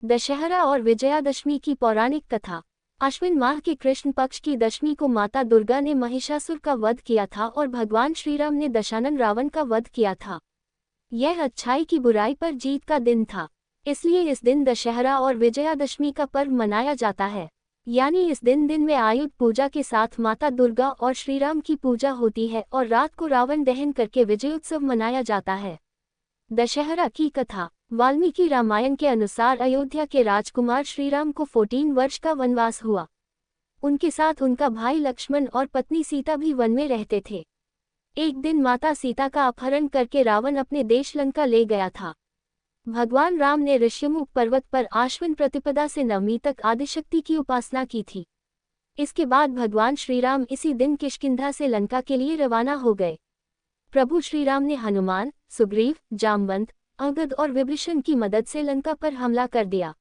दशहरा और विजयादशमी की पौराणिक कथा। अश्विन माह के कृष्ण पक्ष की दशमी को माता दुर्गा ने महिषासुर का वध किया था और भगवान श्रीराम ने दशानन रावण का वध किया था। यह अच्छाई की बुराई पर जीत का दिन था, इसलिए इस दिन दशहरा और विजयादशमी का पर्व मनाया जाता है। यानी इस दिन में आयुध पूजा के साथ माता दुर्गा और श्रीराम की पूजा होती है और रात को रावण दहन करके विजयोत्सव मनाया जाता है। दशहरा की कथा। वाल्मीकि रामायण के अनुसार अयोध्या के राजकुमार श्रीराम को 14 वर्ष का वनवास हुआ। उनके साथ उनका भाई लक्ष्मण और पत्नी सीता भी वन में रहते थे। एक दिन माता सीता का अपहरण करके रावण अपने देश लंका ले गया था। भगवान राम ने ऋष्यमुख पर्वत पर आश्विन प्रतिपदा से नवमी तक आदिशक्ति की उपासना की थी। इसके बाद भगवान श्रीराम इसी दिन किष्किंधा से लंका के लिए रवाना हो गए। प्रभु श्रीराम ने हनुमान, सुग्रीव, जामवंत, अंगद और विभीषण की मदद से लंका पर हमला कर दिया।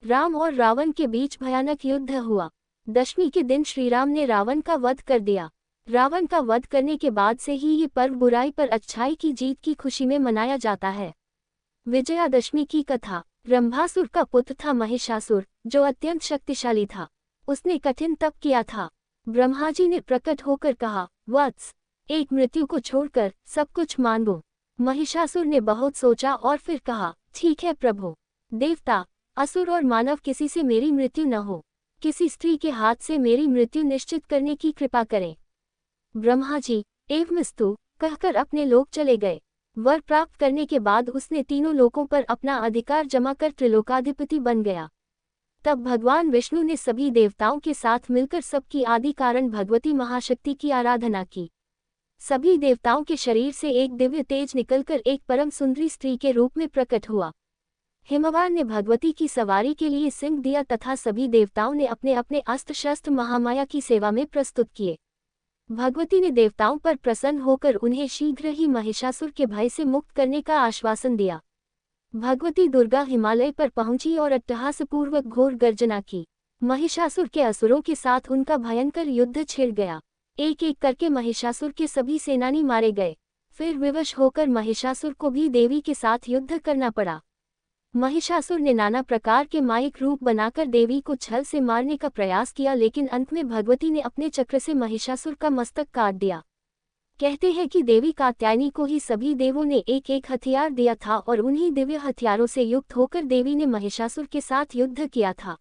राम और रावण के बीच भयानक युद्ध हुआ। दशमी के दिन श्रीराम ने रावण का वध कर दिया। रावण का वध करने के बाद से ही ये पर्व बुराई पर अच्छाई की जीत की खुशी में मनाया जाता है। विजयादशमी की कथा। रंभासुर का पुत्र था महिषासुर, जो अत्यंत शक्तिशाली था। उसने कठिन तप किया था। ब्रह्मा जी ने प्रकट होकर कहा, वत्स, एक मृत्यु को छोड़कर सब कुछ मान लो। महिषासुर ने बहुत सोचा और फिर कहा, ठीक है प्रभु। देवता, असुर और मानव किसी से मेरी मृत्यु न हो। किसी स्त्री के हाथ से मेरी मृत्यु निश्चित करने की कृपा करें। ब्रह्मा जी एवमस्तु कहकर अपने लोक चले गए। वर प्राप्त करने के बाद उसने तीनों लोकों पर अपना अधिकार जमा कर त्रिलोकाधिपति बन गया। तब भगवान विष्णु ने सभी देवताओं के साथ मिलकर सबकी आदि कारण भगवती महाशक्ति की आराधना की। सभी देवताओं के शरीर से एक दिव्य तेज निकलकर एक परम सुंदरी स्त्री के रूप में प्रकट हुआ। हिमवान ने भगवती की सवारी के लिए सिंह दिया तथा सभी देवताओं ने अपने अपने अस्त्र शस्त्र महामाया की सेवा में प्रस्तुत किए। भगवती ने देवताओं पर प्रसन्न होकर उन्हें शीघ्र ही महिषासुर के भय से मुक्त करने का आश्वासन दिया। भगवती दुर्गा हिमालय पर पहुंची और अट्टहासपूर्वक घोर गर्जना की। महिषासुर के असुरों के साथ उनका भयंकर युद्ध छिड़ गया। एक एक करके महिषासुर के सभी सेनानी मारे गए। फिर विवश होकर महिषासुर को भी देवी के साथ युद्ध करना पड़ा। महिषासुर ने नाना प्रकार के मायिक रूप बनाकर देवी को छल से मारने का प्रयास किया, लेकिन अंत में भगवती ने अपने चक्र से महिषासुर का मस्तक काट दिया। कहते हैं कि देवी कात्यायनी को ही सभी देवों ने एक एक हथियार दिया था और उन्हीं दिव्य हथियारों से युक्त होकर देवी ने महिषासुर के साथ युद्ध किया था।